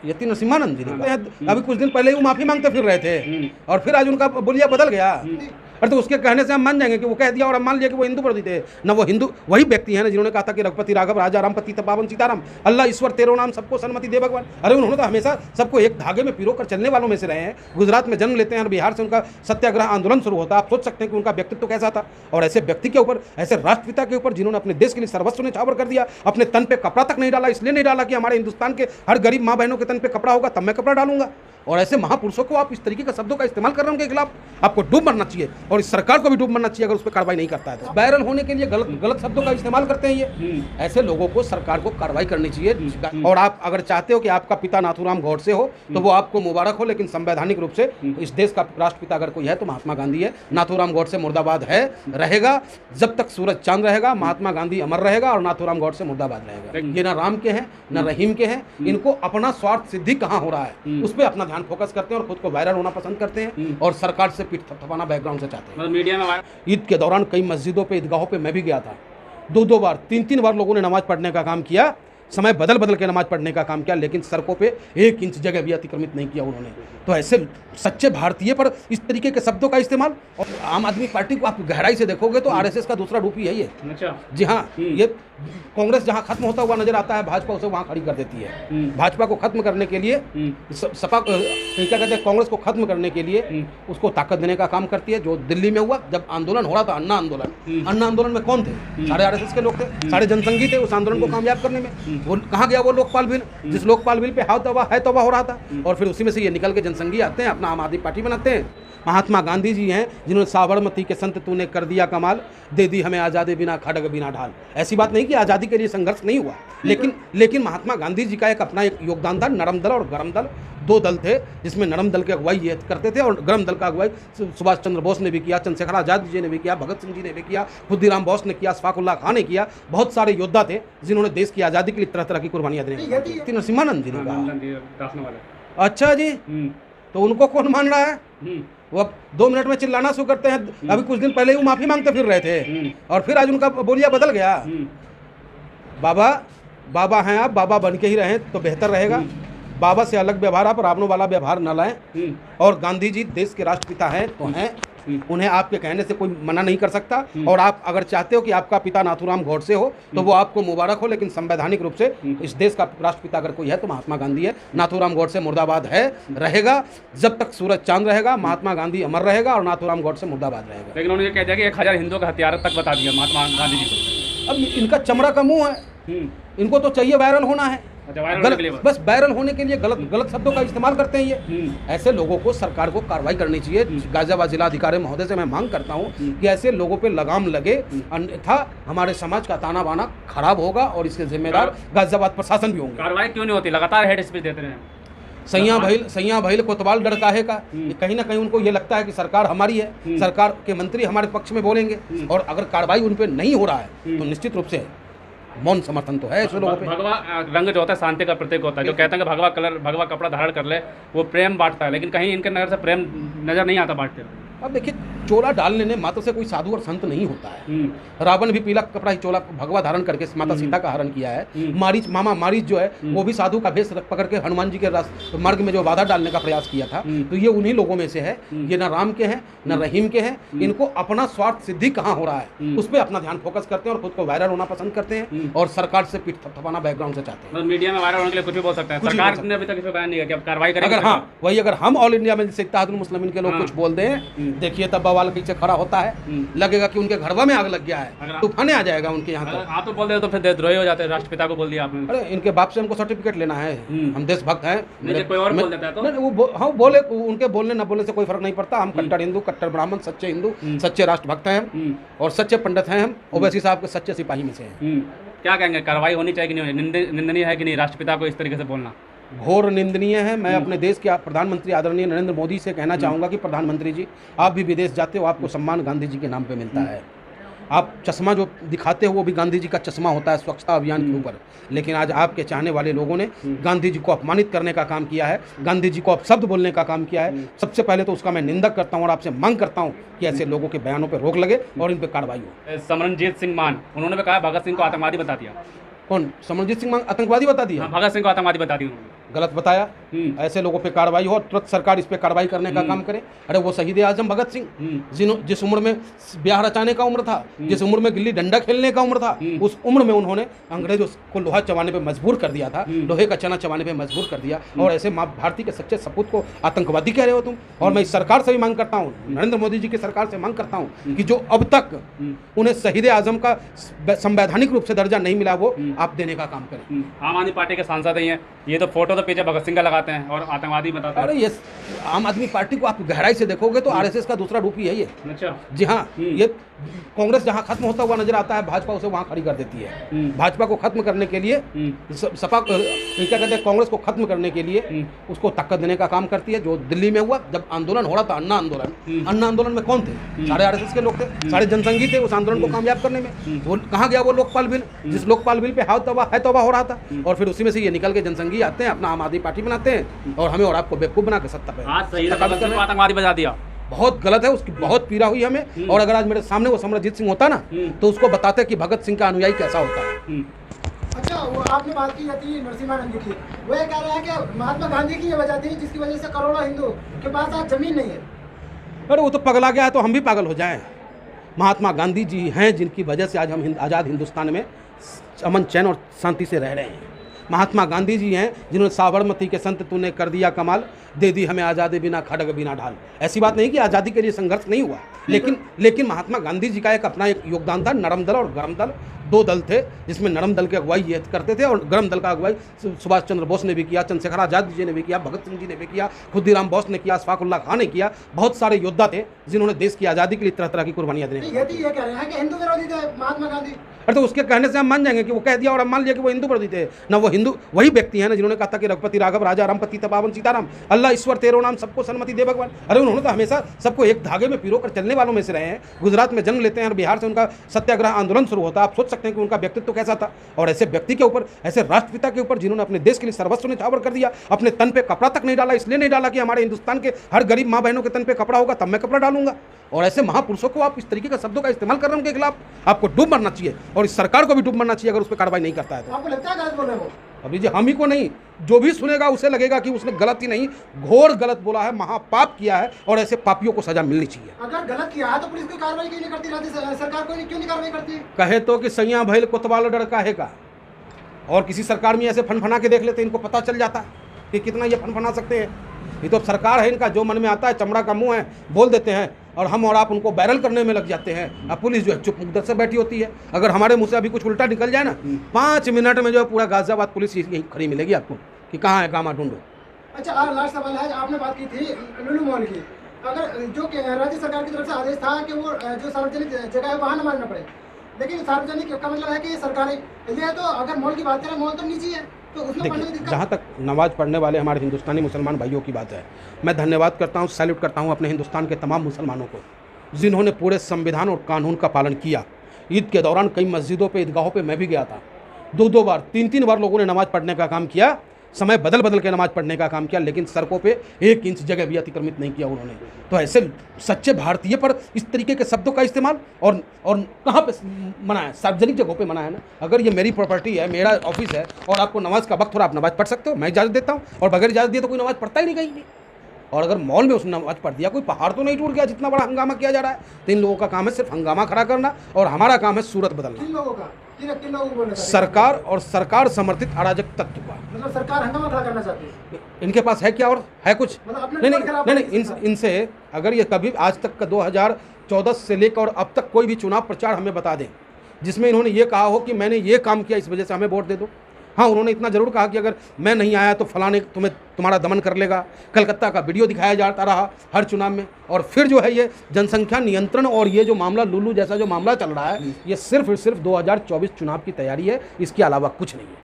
यति नरसिम्हानंद जी ने अभी कुछ दिन पहले ही वो माफी मांगते फिर रहे थे और फिर आज उनका बोलिया बदल गया। अरे तो उसके कहने से हम मान जाएंगे कि वो कह दिया और हम मान लिया कि वो हिंदू विरोधी थे ना। वो हिंदू वही व्यक्ति है ना जिन्होंने कहा था कि रघुपति राघव राजा राम पति पावन सीताराम अल्लाह ईश्वर तेरो नाम सबको सन्मति दे भगवान। अरे उन्होंने तो हमेशा सबको एक धागे में पिरो कर चलने वालों में से रहे हैं। गुजरात में जन्म लेते हैं और बिहार से उनका सत्याग्रह आंदोलन शुरू होता है। आप सोच सकते हैं कि उनका व्यक्तित्व कैसा था। और ऐसे व्यक्ति के ऊपर, ऐसे राष्ट्रपिता के ऊपर जिन्होंने अपने देश के लिए सर्वस्व न्यौछावर कर दिया, अपने तन पे कपड़ा तक नहीं डाला, इसलिए नहीं डाला कि हमारे हिंदुस्तान के हर गरीब माँ बहनों के तन पे कपड़ा होगा तब मैं कपड़ा डालूंगा। और ऐसे महापुरुषों को आप इस तरीके के शब्दों का इस्तेमाल कर रहे हैं उनके खिलाफ, आपको डूब मरना चाहिए और इस सरकार को भी डूब मरना चाहिए अगर उस पर कार्रवाई नहीं करता है तो। वायरल होने के लिए गलत शब्दों का इस्तेमाल करते हैं ये। ऐसे लोगों को सरकार को कार्रवाई करनी चाहिए। और आप अगर चाहते हो कि आपका पिता नाथूराम गौडसे हो तो वो आपको मुबारक हो, लेकिन संवैधानिक रूप से इस देश का राष्ट्रपिता अगर कोई है तो महात्मा गांधी है। नाथूराम गौडसे मुर्दाबाद है, रहेगा जब तक सूरज चांद रहेगा। महात्मा गांधी अमर रहेगा और नाथूराम गौडसे मुर्दाबाद रहेगा। ये ना राम के हैं न रहीम के हैं। इनको अपना स्वार्थ सिद्धि कहाँ हो रहा है उस पर अपना ध्यान फोकस करते हैं और खुद को वायरल होना पसंद करते हैं और सरकार से पीठ थपथपाना बैकग्राउंड से चाहते हैं। मीडिया में ईद के दौरान कई मस्जिदों पे, ईदगाहों पे मैं भी गया था। 2-2 बार 3-3 बार लोगों ने नमाज पढ़ने का काम किया, समय बदल बदल के नमाज पढ़ने का काम किया, लेकिन सड़कों पे 1 इंच जगह भी अतिक्रमित नहीं किया उन्होंने। तो ऐसे सच्चे भारतीय पर इस तरीके के शब्दों का इस्तेमाल। और आम आदमी पार्टी को आप गहराई से देखोगे तो आरएसएस का दूसरा रूप ही है ये। अच्छा जी हाँ, ये कांग्रेस जहाँ खत्म होता हुआ नजर आता है भाजपा उसे वहाँ खड़ी कर देती है। भाजपा को खत्म करने के लिए सपा क्या कहते हैं, कांग्रेस को खत्म करने के लिए उसको ताकत देने का काम करती है। जो दिल्ली में हुआ जब आंदोलन हो रहा था, अन्ना आंदोलन में कौन थे? सारे आरएसएस के लोग थे, सारे जनसंघी थे उस आंदोलन को कामयाब करने में। वो कहाँ गया वो लोकपाल बिल, जिस लोकपाल बिल पे हाय तौबा हो रहा था। और फिर उसी में से ये निकल के जनसंघी आते हैं, अपना आम आदमी पार्टी बनाते हैं। महात्मा गांधी जी हैं जिन्होंने साबरमती के संत तूने कर दिया कमाल, दे दी हमें आज़ादी बिना खड़ग बिना ढाल। ऐसी बात नहीं कि आज़ादी के लिए संघर्ष नहीं हुआ, लेकिन महात्मा गांधी जी का एक अपना एक योगदान था। नरम दल और गरम दल 2 दल थे, जिसमें नरम दल की अगुवाई ये करते थे और गरम दल का अगुवाई सुभाष चंद्र बोस ने भी किया, चंद्रशेखर आज़ाद जी ने भी किया, भगत सिंह जी ने भी किया, खुद्दीराम बोस ने किया, अशफाकुल्लाह खान ने किया। बहुत सारे योद्धा थे जिन्होंने देश की आज़ादी के लिए तरह तरह की कुर्बानियाँ दी। नरसिम्हानंद जी ने कहा। अच्छा जी, तो उनको कौन मान रहा है? वो अब 2 मिनट में चिल्लाना शुरू करते हैं। अभी कुछ दिन पहले ही वो माफी मांगते फिर रहे थे और फिर आज उनका बोलिया बदल गया। बाबा हैं आप, बाबा बन के ही रहें तो बेहतर रहेगा। बाबा से अलग व्यवहार, आप रावणों वाला व्यवहार न लाएं। और गांधी जी देश के राष्ट्रपिता हैं तो हैं, उन्हें आपके कहने से कोई मना नहीं कर सकता। और आप अगर चाहते हो कि आपका पिता नाथूराम गौडसे हो तो वो आपको मुबारक हो, लेकिन संवैधानिक रूप से इस देश का राष्ट्रपिता अगर कोई है तो महात्मा गांधी है। नाथूराम गौडसे मुर्दाबाद है, रहेगा जब तक सूरज चांद रहेगा। महात्मा गांधी अमर रहेगा और नाथूराम गौडसे मुर्दाबाद रहेगा। लेकिन उन्होंने कह दिया कि 1000 हिंदुओं का हथियार तक बता दिया महात्मा गांधी जी को। अब इनका चमड़ा का मुंह है, इनको तो चाहिए वायरल होना है। बस वायरल होने के लिए गलत शब्दों का इस्तेमाल करते हैं ये। ऐसे लोगों को सरकार को कार्रवाई करनी चाहिए। गाजियाबाद जिलाधिकारी महोदय से मैं मांग करता हूँ कि ऐसे लोगों पे लगाम लगे, अन्यथा हमारे समाज का ताना बाना खराब होगा और इसके जिम्मेदार गाजियाबाद प्रशासन भी होंगे। कार्रवाई क्यों नहीं होती? लगातार हेड स्पीच देते हैं। सैया भइल कोतवाल डर काहे का। कहीं ना कहीं उनको ये लगता है कि सरकार हमारी है, सरकार के मंत्री हमारे पक्ष में बोलेंगे और अगर कार्रवाई उन पर नहीं हो रहा है तो निश्चित रूप से मौन समर्थन तो है ऐसे लोगों पे। भगवा रंग जो होता है शांति का प्रतीक होता है। जो कहते हैं कि भगवा कपड़ा धारण कर ले वो प्रेम बांटता है, लेकिन कहीं इनके नजर से प्रेम नजर नहीं आता बांटते। अब देखिए, चोला डाल लेने मात्र से कोई साधु और संत नहीं होता है। रावण भी पीला कपड़ा ही चोला भगवा धारण करके माता सीता का हरण किया है। मारीच जो है वो भी साधु का भेष पकड़ के हनुमान जी के मार्ग में जो बाधा डालने का प्रयास किया था। तो ये उन्हीं लोगों में से है। ये न राम के हैं न रहीम के हैं। इनको अपना स्वार्थ सिद्धि कहाँ हो रहा है उस पर अपना ध्यान फोकस करते हैं और खुद को वायरल होना पसंद करते हैं और सरकार से पीठ थपथपाना बैकग्राउंड से चाहते हैं। मीडिया में वायरल होने के लिए कुछ भी बोल सकते हैं। सरकार ने अभी तक इस पर बयान नहीं किया कि अब कार्रवाई करेंगे। अगर हम ऑल इंडिया में इत्तेहादुल मुस्लिमीन के लोग कुछ बोल दें, देखिए तब बवाल पीछे खड़ा होता है, लगेगा कि उनके घरवा में आग लग गया है, तूफान आ जाएगा उनके यहाँ। तो आप तो बोल दे तो फिर देशद्रोही हो जाते हैं। राष्ट्रपिता को बोल दिया आपने। अरे इनके बाप से हमको सर्टिफिकेट लेना है, हम देशभक्त हैं। कोई और बोल देता है तो वो बोले, उनके बोलने न बोलने से कोई फर्क नहीं पड़ता। हम कट्टर हिंदू, कट्टर ब्राह्मण, सच्चे हिंदू, सच्चे राष्ट्रभक्त हैं और सच्चे पंडित हैं हम। ओवैसी साहब के सच्चे सिपाही में से हैं। क्या कहेंगे, कार्रवाई होनी चाहिए कि नहीं? निंदनीय है कि नहीं राष्ट्रपिता को इस तरीके से बोलना? घोर निंदनीय है। मैं अपने देश के प्रधानमंत्री आदरणीय नरेंद्र मोदी से कहना चाहूँगा कि प्रधानमंत्री जी, आप भी विदेश जाते हो, आपको सम्मान गांधी जी के नाम पे मिलता है। आप चश्मा जो दिखाते हो वो भी गांधी जी का चश्मा होता है स्वच्छता अभियान के ऊपर। लेकिन आज आपके चाहने वाले लोगों ने गांधी जी को अपमानित करने का काम किया है, गांधी जी को अपशब्द बोलने का काम किया है। सबसे पहले तो उसका मैं निंदक करता हूँ और आपसे मांग करता हूँ कि ऐसे लोगों के बयानों पर रोक लगे और इन पर कार्रवाई हो। समरनजीत सिंह मान, उन्होंने भी कहा भगत सिंह को आतंकवादी बता दिया। कौन? समरनजीत सिंह मान आतंकवादी बता दिया? भगत सिंह को आतंकवादी बता दिया उन्होंने। गलत बताया। ऐसे लोगों पे कार्रवाई हो और तुरंत सरकार इस पे कार्रवाई करने का काम करे। अरे वो शहीद आजम भगत सिंह जिस उम्र में ब्याह रचाने का उम्र था, जिस उम्र में गिल्ली डंडा खेलने का उम्र था, उस उम्र में उन्होंने अंग्रेजों को लोहा चबाने पे मजबूर कर दिया था, लोहे का चना चबाने पे मजबूर कर दिया। और ऐसे माँ भारती के सच्चे सपूत को आतंकवादी कह रहे हो तुम। और मैं इस सरकार से भी मांग करता हूँ, नरेंद्र मोदी जी की सरकार से मांग करता हूँ कि जो अब तक उन्हें शहीद आजम का संवैधानिक रूप से दर्जा नहीं मिला वो आप देने का काम करें। आम आदमी पार्टी के सांसद ही हैं, ये तो फोटो तो पीछे भगत सिंह का लगाते हैं और आतंकवादी बताते हैं। अरे ये आम आदमी पार्टी को आप गहराई से देखोगे तो आरएसएस का दूसरा रूप ही है ये। अच्छा। जी हाँ, ये कांग्रेस जहाँ खत्म होता हुआ नजर आता है, भाजपा उसे वहाँ खड़ी कर देती है। भाजपा को खत्म करने के लिए सपा क्या कहते हैं, कांग्रेस को खत्म करने के लिए उसको ताकत देने का काम करती है। जो दिल्ली में हुआ जब आंदोलन हो रहा था, अन्ना आंदोलन में कौन थे? सारे आरएसएस के लोग थे, सारे जनसंघी थे उस आंदोलन को कामयाब करने में। वो कहाँ गया वो लोकपाल बिल, जिस लोकपाल बिल पे हाथ तौबा हो रहा था। और फिर उसी में से ये निकल के जनसंघी आते हैं, अपना आम आदमी पार्टी बनाते हैं और हमें और आपको बेवकूफ बना के सत्ता पे आतंकवादी बजा दिया। बहुत गलत है, उसकी बहुत पीड़ा हुई हमें। और अगर आज मेरे सामने वो समरजीत सिंह होता ना तो उसको बताते कि भगत सिंह का अनुयायी कैसा होता है। अच्छा, वो आपने बात की जाती है नरसिम्हानंद की, वो ये कह रहा है कि महात्मा गांधी की ये वजह थी जिसकी वजह से करोड़ों हिंदू के पास आज जमीन नहीं है। अरे वो तो पगला गया है तो हम भी पागल हो जाएं। महात्मा गांधी जी हैं जिनकी वजह से आज हम आज़ाद हिंदुस्तान में अमन चैन और शांति से रह रहे हैं। महात्मा गांधी जी हैं जिन्होंने साबरमती के संत तूने कर दिया कमाल, दे दी हमें आज़ादी बिना खड़ग बिना ढाल। ऐसी बात नहीं कि आज़ादी के लिए संघर्ष नहीं हुआ, लेकिन महात्मा गांधी जी का एक अपना एक योगदान था। नरम दल और गरम दल, दो दल थे जिसमें नरम दल की अगुवाई ये करते थे और गरम दल का अगुवाई सुभाष चंद्र बोस ने भी किया, चंद्रशेखर आज़ाद जी ने भी किया, भगत सिंह जी ने भी किया, खुदीराम बोस ने किया, अशफाकुल्लाह खान ने किया। बहुत सारे योद्धा थे जिन्होंने देश की आज़ादी के लिए तरह तरह की कुर्बानियाँ दी। ये कह रहे हैं कि हिंदू विरोधी थे महात्मा गांधी। अरे तो उसके कहने से हम मान जाएंगे कि वो कह दिया और हम मान लिया कि वो हिंदू विरोधी थे ना। वो हिंदू वही व्यक्ति है ना जिन्होंने कहा था कि रघुपति राघव राजा रामपति तपावन सीताराम, अल्लाह ईश्वर तेरो नाम सबको सन्मति दे भगवान। अरे उन्होंने तो हमेशा सबको एक धागे में पिरो कर चलने वालों में से रहे हैं। गुजरात में जन्म लेते हैं और बिहार से उनका सत्याग्रह आंदोलन शुरू होता है। आप सोच सकते हैं कि उनका व्यक्तित्व कैसा था। और ऐसे व्यक्ति के ऊपर, ऐसे राष्ट्रपिता के ऊपर जिन्होंने अपने देश के लिए सर्वस्व न्यौछावर कर दिया, अपने तन पे कपड़ा तक नहीं डाला, इसलिए नहीं डाला कि हमारे हिंदुस्तान के हर गरीब माँ बहनों के तन पे कपड़ा होगा तब मैं कपड़ा डालूंगा। और ऐसे महापुरुषों को आप इस तरीके का शब्दों का इस्तेमाल कर रहे हैं, उनके खिलाफ आपको डूब मरना चाहिए और इस सरकार को भी डूब मरना चाहिए अगर उस पर कार्रवाई नहीं करता है तो। आपको लगता है गलत बोल रहे हो? अभी जी हम ही को नहीं, जो भी सुनेगा उसे लगेगा कि उसने गलत ही नहीं, घोर गलत बोला है, महापाप किया है और ऐसे पापियों को सजा मिलनी चाहिए। अगर गलत किया है तो पुलिस कोई कार्रवाई क्यों नहीं करती? राज्य सरकार क्यों नहीं कार्रवाई करती? कहे तो कि सैया भैल कोतवाल डर काहे का। और किसी सरकार में ऐसे फनफना के देख लेते, इनको पता चल जाता कि कितना ये फनफना सकते हैं। ये तो सरकार है, इनका जो मन में आता है, चमड़ा का मुंह है, बोल देते हैं और हम और आप उनको बैरल करने में लग जाते हैं। अब पुलिस जो है चुप मुद्दत से बैठी होती है। अगर हमारे मुंह से अभी कुछ उल्टा निकल जाए ना, 5 मिनट में जो है पूरा गाजियाबाद पुलिस यहीं खड़ी मिलेगी आपको कि कहाँ है गामा ढूंढो। अच्छा, लास्ट सवाल है, आपने बात की थी लुलु मॉल की। अगर जो राज्य सरकार की तरफ से आदेश था कि वो जो सार्वजनिक जगह है वहाँ नमाज न पड़े, लेकिन सार्वजनिक का मतलब है कि सरकारी ये है, तो अगर मॉल की बात करें, मॉल तो नीचे है तो उसमें पढ़ने में दिक्कत। जहाँ तक नमाज पढ़ने वाले हमारे हिंदुस्तानी मुसलमान भाइयों की बात है, मैं धन्यवाद करता हूँ, सैल्यूट करता हूँ अपने हिंदुस्तान के तमाम मुसलमानों को जिन्होंने पूरे संविधान और कानून का पालन किया। ईद के दौरान कई मस्जिदों पे, ईदगाहों पे मैं भी गया था, 2-2 बार 3-3 बार लोगों ने नमाज़ पढ़ने का काम किया, समय बदल बदल के नमाज़ पढ़ने का काम किया, लेकिन सड़कों पे 1 इंच जगह भी अतिक्रमित नहीं किया उन्होंने। तो ऐसे सच्चे भारतीय पर इस तरीके के शब्दों का इस्तेमाल और कहाँ पे मना है? सार्वजनिक जगहों पे मना है ना। अगर ये मेरी प्रॉपर्टी है, मेरा ऑफिस है और आपको नमाज का वक्त हो रहा, आप नमाज़ पढ़ सकते हो, मैं इजाज़त देता हूँ। और बगैर इजाज़त दिए तो कोई नमाज़ पढ़ता ही नहीं कहीं भी। और अगर मॉल में उसने नमाज पढ़ दिया, कोई पहाड़ तो नहीं टूट गया जितना बड़ा हंगामा किया जा रहा है। तो इन लोगों का काम है सिर्फ हंगामा खड़ा करना और हमारा काम है सूरत बदलना। किन लोगों का? किन लोगों को बोलना? सरकार और सरकार समर्थित अराजक तत्व का। मतलब सरकार हंगामा खड़ा करना चाहती है? इनके पास है क्या और है कुछ? मतलब नहीं, इनसे अगर ये कभी आज तक का 2014 से लेकर और अब तक कोई भी चुनाव प्रचार हमें बता दें जिसमें इन्होंने ये कहा हो कि मैंने ये काम किया इस वजह से हमें वोट दे दो। हाँ, उन्होंने इतना जरूर कहा कि अगर मैं नहीं आया तो फलाने तुम्हारा दमन कर लेगा। कलकत्ता का वीडियो दिखाया जाता रहा हर चुनाव में। और फिर जो है ये जनसंख्या नियंत्रण और ये जो मामला लुलू जैसा जो मामला चल रहा है, ये सिर्फ 2024 चुनाव की तैयारी है, इसके अलावा कुछ नहीं है।